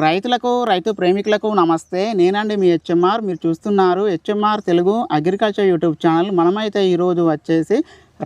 రైతులకు రైతు ప్రేమికులకు నమస్తే. నేనండి మీ హెచ్ఎంఆర్. మీరు చూస్తున్నారు HMR Telugu agriculture YouTube channel. మనమైతే ఈరోజు వచ్చేసి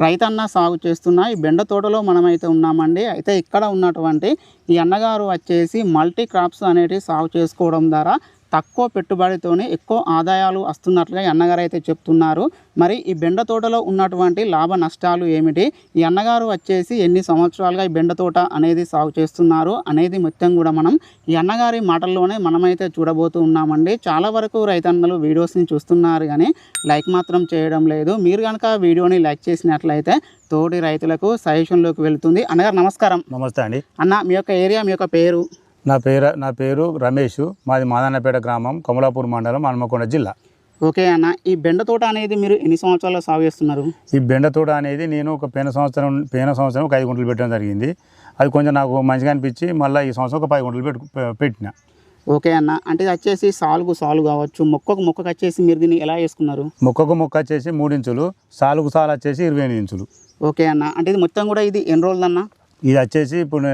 రైతన్న సాగు చేస్తున్న ఈ బెండ తోటలో మనమైతే ఉన్నామండి. అయితే ఇక్కడ ఉన్నటువంటి ఈ అన్నగారు వచ్చేసి మల్టీ క్రాప్స్ అనేటివి సాగు చేసుకోవడం ద్వారా తక్కువ పెట్టుబడితోనే ఎక్కువ ఆదాయాలు వస్తున్నట్లుగా ఈ అన్నగారు అయితే చెప్తున్నారు. మరి ఈ బెండ తోటలో ఉన్నటువంటి లాభ నష్టాలు ఏమిటి, ఈ అన్నగారు వచ్చేసి ఎన్ని సంవత్సరాలుగా ఈ బెండ తోట అనేది సాగు చేస్తున్నారు అనేది మొత్తం కూడా మనం ఈ అన్నగారి మాటల్లోనే మనమైతే చూడబోతూ ఉన్నామండి. చాలా వరకు రైతన్నలు వీడియోస్ని చూస్తున్నారు కానీ లైక్ మాత్రం చేయడం లేదు. మీరు కనుక వీడియోని లైక్ చేసినట్లయితే తోటి రైతులకు సజెషన్లోకి వెళుతుంది. అన్నగారు నమస్కారం. నమస్తే అండి. అన్న, మీ యొక్క ఏరియా, మీ యొక్క పేరు? నా పేరు రమేష్. మాది మాదన్నపేట గ్రామం, కమలాపూర్ మండలం, హన్మకొండ జిల్లా. ఓకే అన్న, ఈ బెండ తోట అనేది మీరు ఎన్ని సంవత్సరాలు సాగు చేస్తున్నారు? ఈ బెండ తోట అనేది నేను ఒక పోయిన సంవత్సరం ఒక 5 గుంటలు పెట్టడం జరిగింది. అది కొంచెం నాకు మంచిగా అనిపించి మళ్ళీ ఈ సంవత్సరం ఒక 10 గుంటలు పెట్టిన. ఓకే అన్న, అంటే ఇది వచ్చేసి సాలు కావచ్చు, మొక్కకు వచ్చేసి మీరు దీన్ని ఎలా చేసుకున్నారు? మొక్క వచ్చేసి 3 ఇంచులు, సాలు వచ్చేసి 28 ఇంచులు. ఓకే అన్న, అంటే ఇది మొత్తం కూడా ఇది ఎన్ని రోజులు అన్న? ఇది వచ్చేసి ఇప్పుడు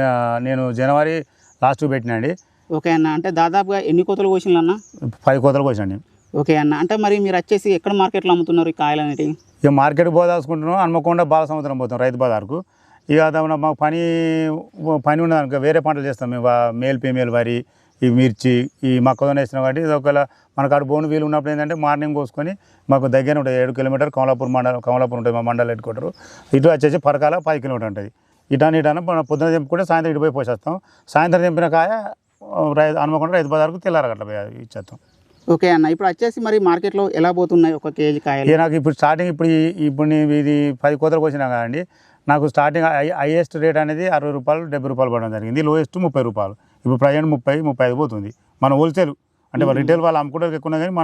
నేను జనవరి లాస్ట్ పెట్టినా అండి. ఓకే అన్న, అంటే దాదాపుగా ఎన్ని కోతలు కోసినా అన్న? 10 కోతలు కోసాను. ఓకే అన్న, అంటే మరి మీరు వచ్చేసి ఎక్కడ మార్కెట్లో అమ్ముతున్నారు ఈ కాయలు అనేటివి? ఇక మార్కెట్కి పోదాల్సుకుంటున్నాం, హన్మకొండ బాలసముద్రం పోతాం రైతు బజార్కు. ఇక మాకు పని ఉన్నది అనుకో వేరే పంటలు చేస్తాం మేము, మేల్ ఫీమేల్ వరి, ఈ మిర్చి, ఈ మొక్కజొన్న వేసినాం కాబట్టి ఇది ఒకవేళ మనకు అటు బోను వీలు ఉన్నప్పుడు ఏంటంటే మార్నింగ్ కోసుకొని మాకు దగ్గర ఉంటుంది 7 కిలోమీటర్ కమలాపూర్ ఉంటుంది మా మండలం హెడ్క్వార్టర్. ఇటు వచ్చేసి పరకాల 10 కిలోమీటర్ ఉంటుంది. ఇటాన పొద్దున తెంపుకుంటే సాయంత్రం ఇటు పోయి పోసేస్తాం. సాయంత్రం తెంపిన కాయ హన్మకొండ రైతు బజార్కు తెల్లారగట్ల పోయి ఇచ్చేస్తాం. ఓకే అన్న, ఇప్పుడు వచ్చేసి మరి మార్కెట్లో ఎలా పోతున్నాయి ఒక కేజీ కాయలు? నాకు ఇప్పుడు స్టార్టింగ్ ఇప్పుడు ఇది 10 కోతలు కోసినా కదండి. నాకు స్టార్టింగ్ హైయెస్ట్ రేట్ అనేది 60 రూపాయలు 70 రూపాయలు పడడం జరిగింది. లోయెస్ట్ 30 రూపాయలు. ఇప్పుడు ప్రజెంట్ 30-35 పోతుంది. మన హోల్సేల్ అంటే రిటైల్ వాళ్ళు అమ్ముకుంటే ఎక్కువ కానీ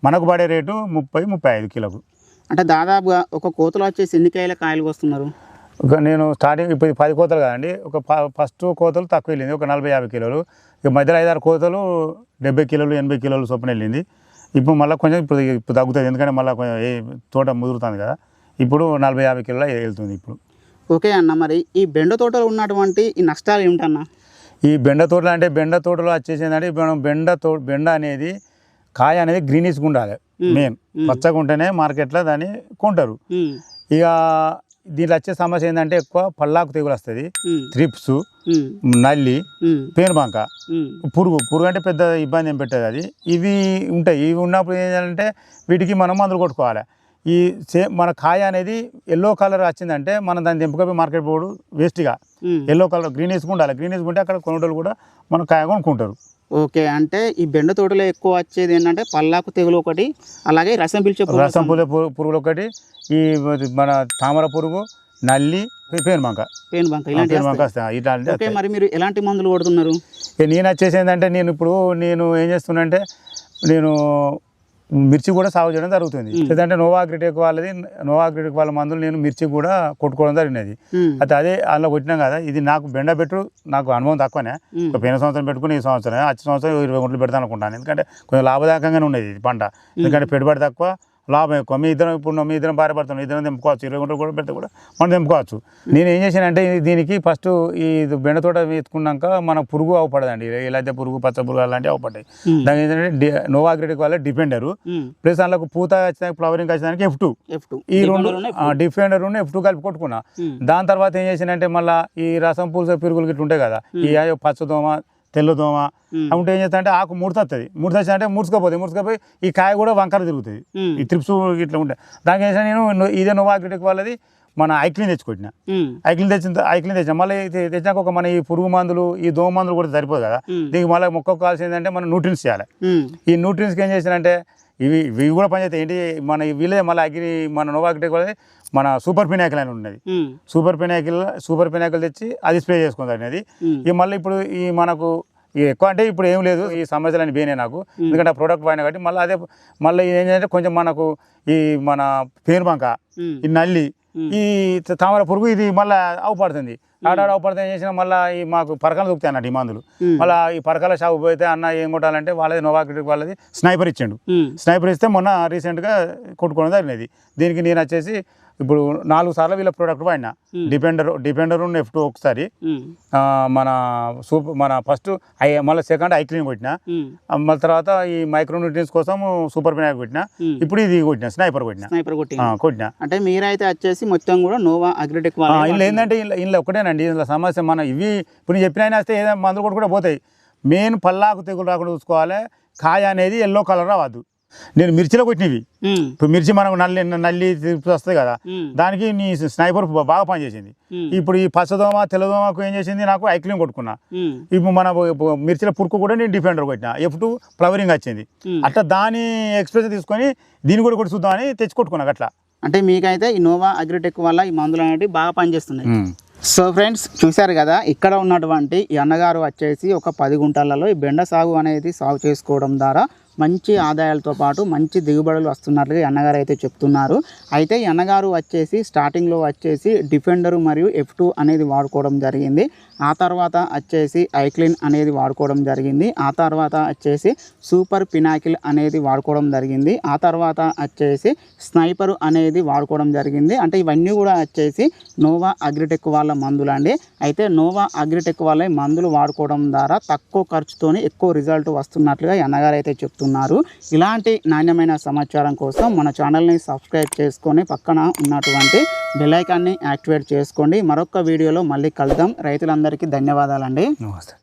మనకు పడే రేటు 30-35 కిలోకు. అంటే దాదాపుగా ఒక కోతలో వచ్చేసి ఎన్ని కాయలు వస్తున్నారు? నేను స్టార్టింగ్ ఇప్పుడు 10 కోతలు కదండి. ఫస్ట్ కోతలు తక్కువ వెళ్ళింది, ఒక 40-50 కిలోలు. ఇక మధ్యలో 5-6 కోతలు 70 కిలోలు 80 కిలోలు చొప్పున వెళ్ళింది. ఇప్పుడు మళ్ళీ కొంచెం ఇప్పుడు తగ్గుతుంది, ఎందుకంటే మళ్ళీ కొంచెం తోట ముదురుతుంది కదా. ఇప్పుడు 40-50 కిలోలు వెళ్తుంది ఇప్పుడు. ఓకే అన్న, మరి ఈ బెండ తోటలో ఉన్నటువంటి ఈ నష్టాలు ఏమిటన్నా? ఈ బెండ తోటలో వచ్చేసి ఏంటంటే మనం బెండ అనేది కాయ అనేది గ్రీనిష్గా ఉండాలి. మెయిన్ పచ్చగా ఉంటేనే మార్కెట్లో దాన్ని కొంటారు. ఇక దీంట్లో వచ్చే సమస్య ఏంటంటే ఎక్కువ పల్లాకు తెగులు వస్తుంది, త్రిప్స్, నల్లి, పేనుబంక, పురుగు అంటే పెద్ద ఇబ్బంది ఏం పెట్టదు. అది ఇవి ఉంటాయి. ఇవి ఉన్నప్పుడు ఏం చేయాలంటే వీటికి మనం మందులు కొట్టుకోవాలి. ఈ మన కాయ అనేది ఎల్లో కలర్ వచ్చిందంటే మనం దాన్ని తెంపుకపోయి మార్కెట్ పోడు వేస్ట్గా. ఎల్లో కలర్ గ్రీనిష్గా ఉండాలి. గ్రీనిష్గా ఉంటే అక్కడ కొనుగోలు కూడా మనం కాయ కొనుక్కుంటారు. ఓకే, అంటే ఈ బెండ తోటలో ఎక్కువ వచ్చేది ఏంటంటే పల్లాకు తెగులు ఒకటి, అలాగే రసం పీల్చే పురుగులు ఒకటి, ఈ మన తామర పురుగు, నల్లి, పేనుబంక ఇలాంటి. ఓకే, మరి మీరు ఎలాంటి మందులు కొడుతున్నారు? నేను వచ్చేసి ఏంటంటే నేను ఏం చేస్తున్నా అంటే నేను మిర్చి కూడా సాగు చేయడం జరుగుతుంది. ఎందుకంటే నోవాగ్రిటెక్ వాళ్ళ మందులు నేను మిర్చి కూడా కొట్టుకోవడం జరిగినది. అయితే అదే అందులో కొట్టినాం కదా. ఇది నాకు బెండ నాకు అనుభవం తక్కువనే. పోయిన సంవత్సరం పెట్టుకుని ఈ సంవత్సరం వచ్చే సంవత్సరం 20 గుంటలు పెడతాను అనుకుంటాను. ఎందుకంటే కొంచెం లాభదాయకంగానే ఉన్నది ఇది పంట. ఎందుకంటే పెట్టుబడి తక్కువ, లాభం ఎక్కువ. మీ ఇద్దరం భార్య పడుతున్నాం, ఇద్దరం తెంపుకోవచ్చు. 20 గుంటలు కూడా పెడితే కూడా మనం తెంపుకోవచ్చు. నేను ఏం చేశానంటే దీనికి ఫస్ట్ ఈ బెండ తోట వేసుకున్నాక మన పురుగు అవపడదండి. ఇలా అయితే పురుగు, పచ్చ పురుగు అలాంటివి అవపడ్డాయి. దానికి ఏంటంటే నోవాగ్రిటిక్ వల్ల డిఫెండరు ప్లస్ అందులో పూత వచ్చిన ఫ్లవరింగ్ వచ్చినానికి F2, ఈ 2 డిఫెండర్ F2 కలిపి కొట్టుకున్నా. దాని తర్వాత ఏం చేశానంటే మళ్ళీ ఈ రసం పూస పురుగులు గిట్ల ఉంటాయి కదా, ఈ పచ్చదోమ, తెల్లదోమ ఉంటే ఏం చేస్తా అంటే ఆకు ముడతస్తుంది. అంటే ముడుచుకపోయి ఈ కాయ కూడా వంకర తిరుగుతుంది. ఈ త్రిప్స్ ఇట్లా ఉంటాయి. దానికి ఏం నేను ఇదే నోవాగ్రిటిక్ వాళ్ళది మన ఐక్లిన్ తెచ్చుకొట్టిన. ఐక్లిన్ తెచ్చిన మళ్ళీ తెచ్చాక ఒక మన ఈ పురుగు మందులు, ఈ దోమ మందులు కూడా సరిపోదు కదా. దీనికి మళ్ళీ మొక్కకు కావాల్సింది ఏంటంటే మనం న్యూట్రియన్స్ చేయాలి. ఈ న్యూట్రియన్స్కి ఏం చేసినంటే ఇవి కూడా పనిచేస్తాయి. ఏంటి మన వీళ్ళే మళ్ళీ మన నోవాగ్రిటిక్ వాళ్ళది మన సూపర్ పినాకిల్ అని ఉన్నది. సూపర్ పినాకిల్ తెచ్చి అది స్ప్రే చేసుకుంటారు. అది ఇక మళ్ళీ ఇప్పుడు ఈ మనకు ఎక్కువ అంటే ఇప్పుడు ఏం లేదు, ఈ సమస్యలని పోయినాయి నాకు. ఎందుకంటే ఆ ప్రోడక్ట్ పోయినా కాబట్టి మళ్ళీ ఏంటంటే కొంచెం మనకు ఈ మన పేనుబంక, ఈ నల్లి, ఈ తామర పురుగు ఇది మళ్ళీ అవపడుతుంది. అవపడితే ఏం చేసినా మళ్ళీ ఈ మాకు పరకాలు దొరుకుతాయి అన్నట్టు ఈ మందులు. మళ్ళీ ఈ పరకాల షాపు పోతే అన్న ఏం కొట్టాలంటే వాళ్ళది నోవాగ్రిటిక్ వాళ్ళది స్నైపర్ ఇచ్చాడు. స్నైపర్ ఇస్తే మొన్న రీసెంట్గా కొట్టుకోవడం జరిగినది. దీనికి నేను వచ్చేసి ఇప్పుడు 4 సార్లు వీళ్ళ ప్రోడక్ట్ వాడినా. డిపెండర్ F2 ఒకసారి, మన ఫస్ట్ మళ్ళీ సెకండ్ ఐక్లీన్ కొట్టినా, మళ్ళీ తర్వాత ఈ మైక్రో న్యూట్రియన్స్ కోసం సూపర్ పినాక్ కొట్టినా, ఇప్పుడు ఇది కొట్టినా స్నైపర్ కొట్టినా. అంటే మీరైతే వచ్చేసి మొత్తం కూడా నోవా అగ్రిటెక్ ఇందులో ఏంటంటే ఇందులో ఒకటేనండి, ఇందులో సమస్య మనం ఇవి ఇప్పుడు నేను చెప్పిన వస్తే ఏదైనా మందులు కూడా పోతాయి. మెయిన్ పల్లాకు తెగులు రాకుండా చూసుకోవాలి, కాయ అనేది ఎల్లో కలర్ రావద్దు. నేను మిర్చిలో కొట్టినవి, ఇప్పుడు మిర్చి మనకు నల్లి వస్తుంది కదా, దానికి నీ స్నైపర్ బాగా పనిచేసింది. ఇప్పుడు ఈ పచ్చదోమ తెల్లదోమకు ఏం చేసింది, నాకు ఐక్లీన్ కొట్టుకున్నా. ఇప్పుడు మన మిర్చిలో పురుకు కూడా నేను డిఫెండర్ కొట్టినా, F2 ఫ్లవరింగ్ వచ్చింది. అట్లా దాని ఎక్స్ప్రెస్ తీసుకొని దీన్ని కూడా కొట్టి చూద్దామని తెచ్చి కొట్టుకున్నా అట్లా. అంటే మీకైతే ఈ నోవా అగ్రిటెక్ వల్ల ఈ మందులు అనేవి బాగా పనిచేస్తున్నాయి. సో ఫ్రెండ్స్ చూశారు కదా, ఇక్కడ ఉన్నటువంటి ఈ అన్నగారు వచ్చేసి ఒక 10 గుంటలలో ఈ బెండ సాగు అనేది సాగు చేసుకోవడం ద్వారా మంచి ఆదాయాలతో పాటు మంచి దిగుబడులు వస్తున్నట్లుగా ఈ అన్నగారు అయితే చెప్తున్నారు. అయితే ఈ అన్నగారు వచ్చేసి స్టార్టింగ్లో వచ్చేసి డిఫెండరు మరియు F2 అనేది వాడుకోవడం జరిగింది. ఆ తర్వాత వచ్చేసి ఐక్లిన్ అనేది వాడుకోవడం జరిగింది. ఆ తర్వాత వచ్చేసి సూపర్ పినాకిల్ అనేది వాడుకోవడం జరిగింది. ఆ తర్వాత వచ్చేసి స్నైపర్ అనేది వాడుకోవడం జరిగింది. అంటే ఇవన్నీ కూడా వచ్చేసి నోవా అగ్రిటెక్ వాళ్ళ మందులు అండి. అయితే నోవా అగ్రిటెక్ వాళ్ళ మందులు వాడుకోవడం ద్వారా తక్కువ ఖర్చుతోని ఎక్కువ రిజల్ట్ వస్తున్నట్లుగా ఈ అన్నగారు అయితే చెప్తున్నారు. ఇలాంటి నాణ్యమైన సమాచారం కోసం మన ఛానల్ని సబ్స్క్రైబ్ చేసుకొని పక్కన ఉన్నటువంటి బెల్ ఐకాన్ని యాక్టివేట్ చేసుకోండి. మరొక వీడియోలో మళ్ళీ కలుద్దాం. రైతులందరికీ ధన్యవాదాలండి. నమస్తే.